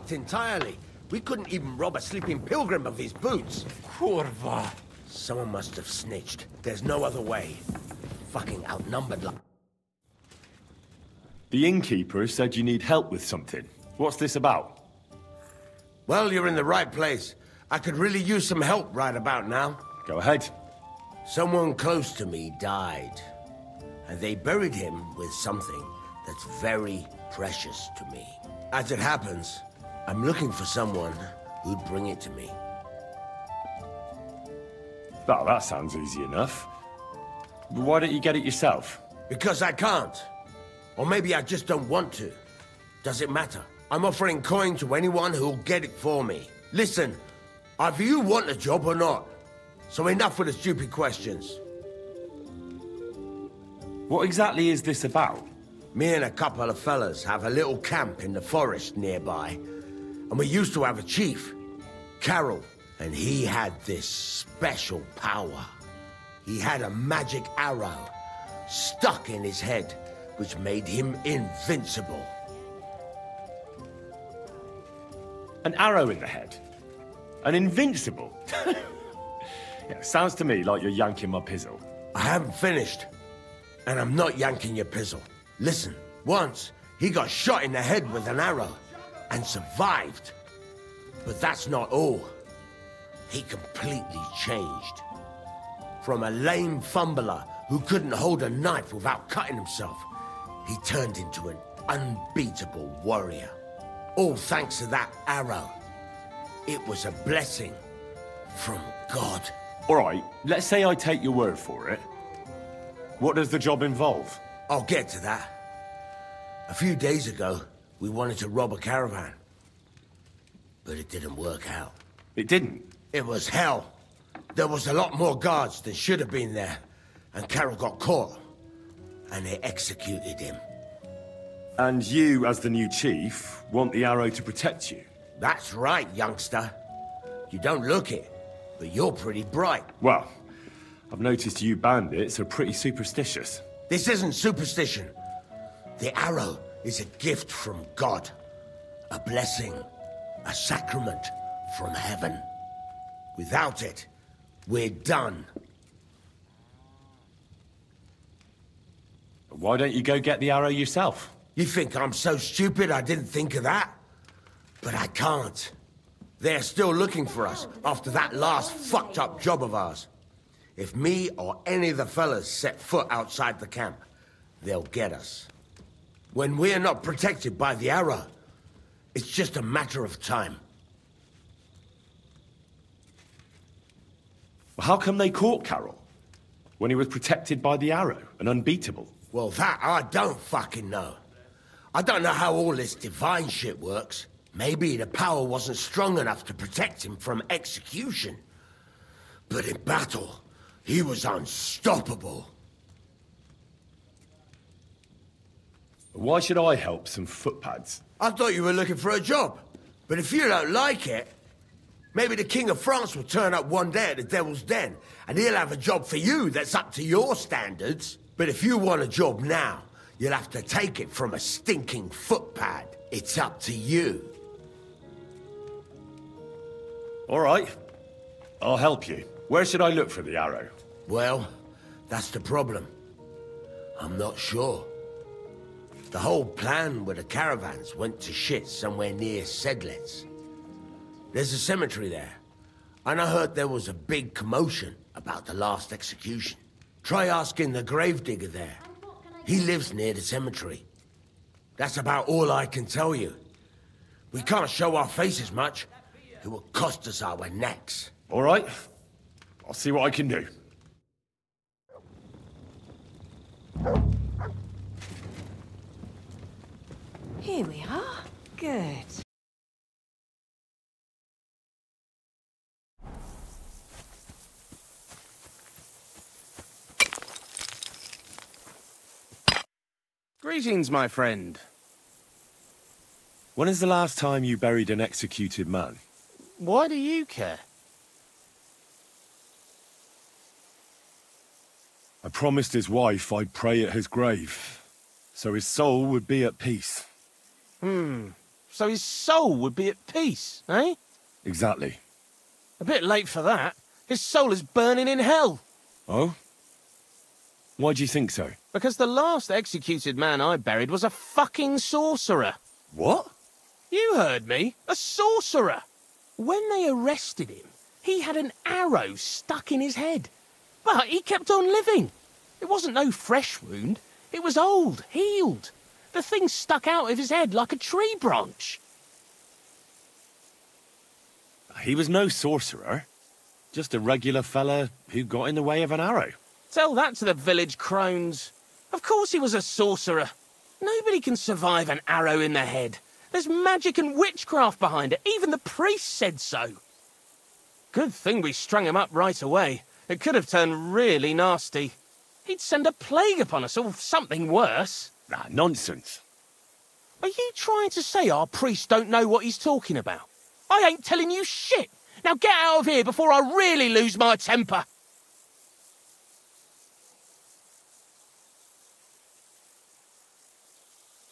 fucked entirely. We couldn't even rob a sleeping pilgrim of his boots. Kurwa. Someone must have snitched. There's no other way. Fucking outnumbered like... The innkeeper has said you need help with something. What's this about? Well, you're in the right place. I could really use some help right about now. Go ahead. Someone close to me died. And they buried him with something that's very precious to me. As it happens, I'm looking for someone who'd bring it to me. Oh, that sounds easy enough. Why don't you get it yourself? Because I can't. Or maybe I just don't want to. Does it matter? I'm offering coin to anyone who'll get it for me. Listen, either you want a job or not. So enough with the stupid questions. What exactly is this about? Me and a couple of fellas have a little camp in the forest nearby. And we used to have a chief, Carol, and he had this special power. He had a magic arrow stuck in his head, which made him invincible. An arrow in the head? An invincible? Yeah, sounds to me like you're yanking my pizzle. I haven't finished. And I'm not yanking your pizzle. Listen, once he got shot in the head with an arrow and survived. But that's not all. He completely changed. From a lame fumbler who couldn't hold a knife without cutting himself, he turned into an unbeatable warrior. All thanks to that arrow. It was a blessing from God. All right, let's say I take your word for it. What does the job involve? I'll get to that. A few days ago, we wanted to rob a caravan. But it didn't work out. It didn't? It was hell. There was a lot more guards than should have been there. And Carol got caught. And they executed him. And you, as the new chief, want the arrow to protect you? That's right, youngster. You don't look it, but you're pretty bright. Well, I've noticed you bandits are pretty superstitious. This isn't superstition. The arrow is a gift from God. A blessing. A sacrament from heaven. Without it, we're done. Why don't you go get the arrow yourself? You think I'm so stupid I didn't think of that? But I can't. They're still looking for us after that last fucked up job of ours. If me or any of the fellas set foot outside the camp, they'll get us. When we're not protected by the arrow, it's just a matter of time. Well, how come they caught Carol? When he was protected by the arrow and unbeatable? Well, that I don't fucking know. I don't know how all this divine shit works. Maybe the power wasn't strong enough to protect him from execution. But in battle, he was unstoppable. Why should I help some footpads? I thought you were looking for a job. But if you don't like it, maybe the King of France will turn up one day at the Devil's Den, and he'll have a job for you that's up to your standards. But if you want a job now, you'll have to take it from a stinking footpad. It's up to you. All right. I'll help you. Where should I look for the arrow? Well, that's the problem. I'm not sure. The whole plan with the caravans went to shit somewhere near Sedlitz. There's a cemetery there, and I heard there was a big commotion about the last execution. Try asking the gravedigger there. He lives near the cemetery. That's about all I can tell you. We can't show our faces much. It will cost us our necks. All right. I'll see what I can do. Here we are. Good. Greetings, my friend. When is the last time you buried an executed man? Why do you care? I promised his wife I'd pray at his grave, so his soul would be at peace. so his soul would be at peace, eh? Exactly. A bit late for that. His soul is burning in hell. Oh? Why do you think so? Because the last executed man I buried was a fucking sorcerer. What? You heard me. A sorcerer. When they arrested him, he had an arrow stuck in his head. But he kept on living. It wasn't no fresh wound. It was old, healed. The thing stuck out of his head like a tree branch. He was no sorcerer. Just a regular fella who got in the way of an arrow. Tell that to the village crones. Of course he was a sorcerer. Nobody can survive an arrow in the head. There's magic and witchcraft behind it. Even the priest said so. Good thing we strung him up right away. It could have turned really nasty. He'd send a plague upon us or something worse. Ah, nonsense. Are you trying to say our priest don't know what he's talking about? I ain't telling you shit. Now get out of here before I really lose my temper.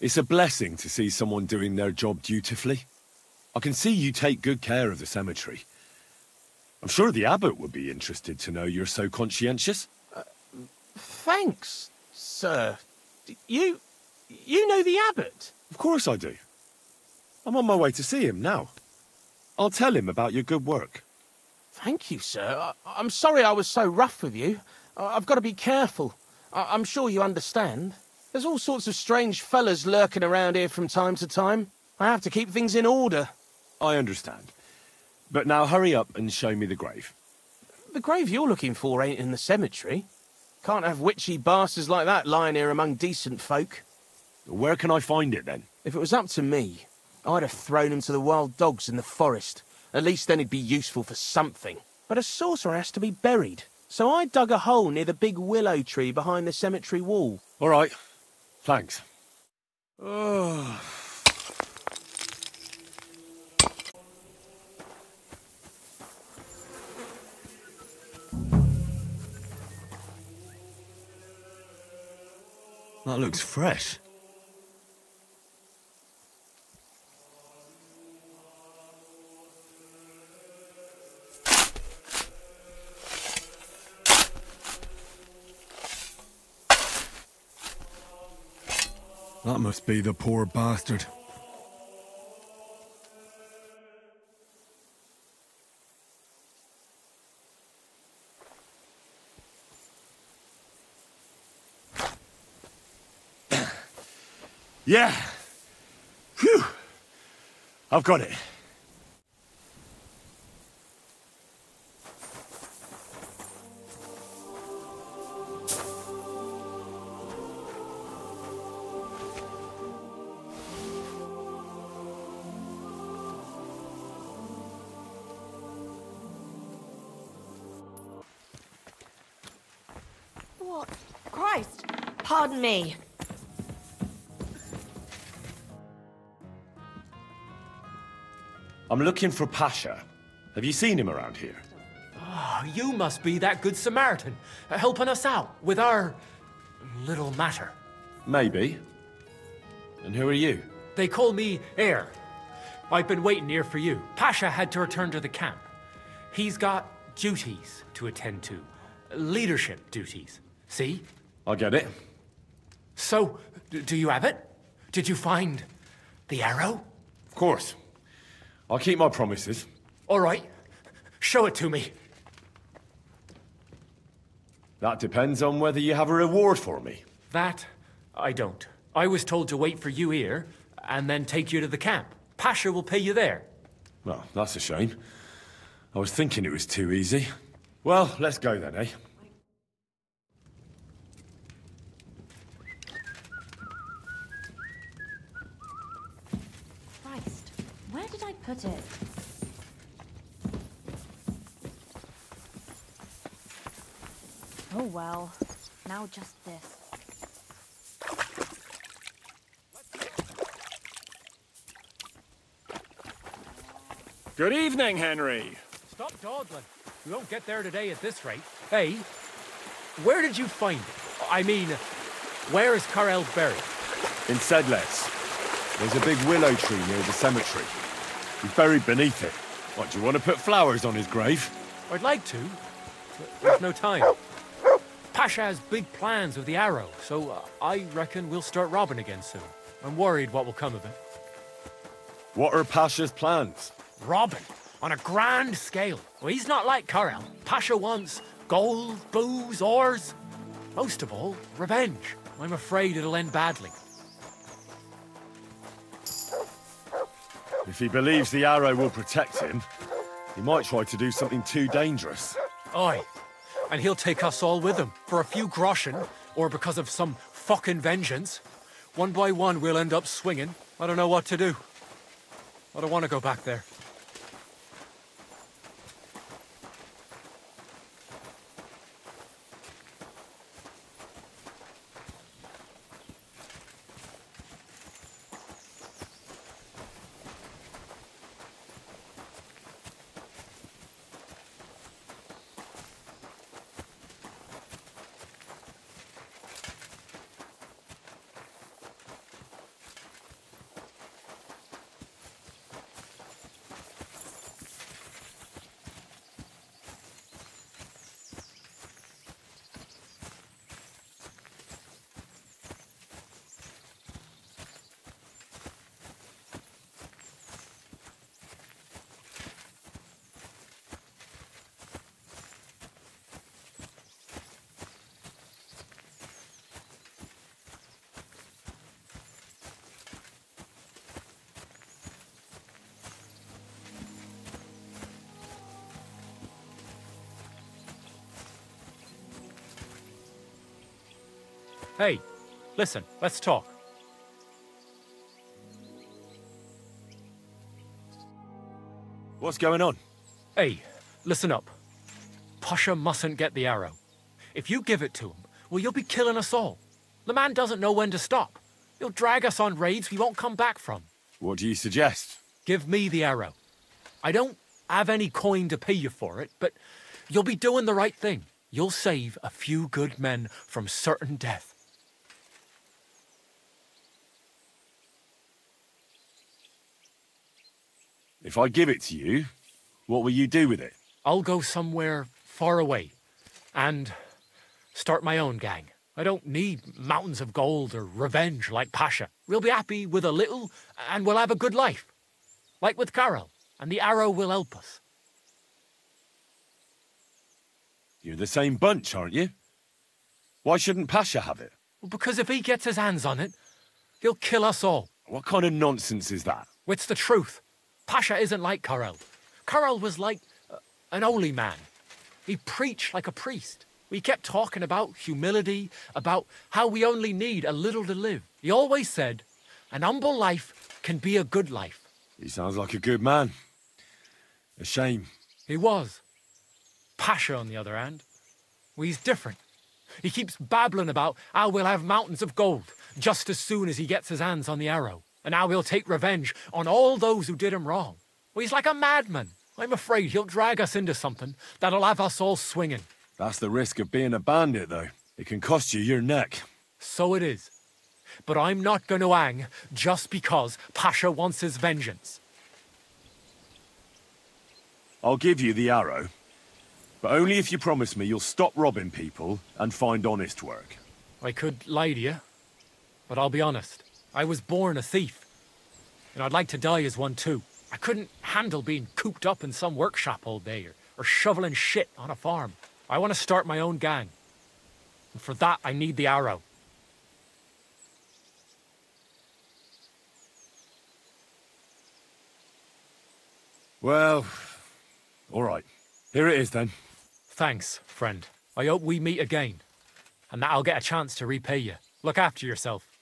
It's a blessing to see someone doing their job dutifully. I can see you take good care of the cemetery. I'm sure the abbot would be interested to know you're so conscientious. Thanks, sir. You know the abbot? Of course I do. I'm on my way to see him now. I'll tell him about your good work. Thank you, sir. I'm sorry I was so rough with you. I've got to be careful. I'm sure you understand. There's all sorts of strange fellas lurking around here from time to time. I have to keep things in order. I understand. But now hurry up and show me the grave. The grave you're looking for ain't in the cemetery. Can't have witchy bastards like that lying here among decent folk. Where can I find it, then? If it was up to me, I'd have thrown him to the wild dogs in the forest. At least then he'd be useful for something. But a sorcerer has to be buried, so I dug a hole near the big willow tree behind the cemetery wall. All right. Thanks. Oh. That looks fresh. That must be the poor bastard. Yeah. Phew. I've got it. What? Christ! Pardon me. I'm looking for Pasha. Have you seen him around here? Oh, you must be that good Samaritan, helping us out with our little matter. Maybe. And who are you? They call me Heir. I've been waiting here for you. Pasha had to return to the camp. He's got duties to attend to. Leadership duties. See? I get it. So, do you have it? Did you find the arrow? Of course. I'll keep my promises. All right. Show it to me. That depends on whether you have a reward for me. That, I don't. I was told to wait for you here, and then take you to the camp. Pasha will pay you there. Well, that's a shame. I was thinking it was too easy. Well, let's go then, eh? Christ, where did I put it? Oh well, now just this. Good evening, Henry. Stop dawdling. We won't get there today at this rate. Hey, where did you find it? I mean, where is Karel buried? In Sedles. There's a big willow tree near the cemetery. He's buried beneath it. What, do you want to put flowers on his grave? I'd like to, but there's no time. Pasha has big plans with the arrow, so I reckon we'll start robbing again soon. I'm worried what will come of it. What are Pasha's plans? Robbing? On a grand scale. Well, he's not like Karel. Pasha wants gold, booze, ores. Most of all, revenge. I'm afraid it'll end badly. If he believes the arrow will protect him, he might try to do something too dangerous. Aye. And he'll take us all with him. For a few groschen, or because of some fucking vengeance. One by one, we'll end up swinging. I don't know what to do. I don't want to go back there. Hey, listen, let's talk. What's going on? Hey, listen up. Pasha mustn't get the arrow. If you give it to him, well, you'll be killing us all. The man doesn't know when to stop. He'll drag us on raids we won't come back from. What do you suggest? Give me the arrow. I don't have any coin to pay you for it, but you'll be doing the right thing. You'll save a few good men from certain death. If I give it to you, what will you do with it? I'll go somewhere far away and start my own gang. I don't need mountains of gold or revenge like Pasha. We'll be happy with a little and we'll have a good life. Like with Karel, and the arrow will help us. You're the same bunch, aren't you? Why shouldn't Pasha have it? Well, because if he gets his hands on it, he'll kill us all. What kind of nonsense is that? It's the truth. Pasha isn't like Karel. Karel was like an holy man. He preached like a priest. He kept talking about humility, about how we only need a little to live. He always said, an humble life can be a good life. He sounds like a good man. A shame. He was. Pasha, on the other hand, well, he's different. He keeps babbling about how we'll have mountains of gold just as soon as he gets his hands on the arrow, and how he'll take revenge on all those who did him wrong. Well, he's like a madman. I'm afraid he'll drag us into something that'll have us all swinging. That's the risk of being a bandit, though. It can cost you your neck. So it is. But I'm not going to hang just because Pasha wants his vengeance. I'll give you the arrow, but only if you promise me you'll stop robbing people and find honest work. I could lie to you, but I'll be honest. I was born a thief, and I'd like to die as one too. I couldn't handle being cooped up in some workshop all day or shoveling shit on a farm. I want to start my own gang, and for that I need the arrow. Well, all right. Here it is then. Thanks, friend. I hope we meet again, and that I'll get a chance to repay you. Look after yourself.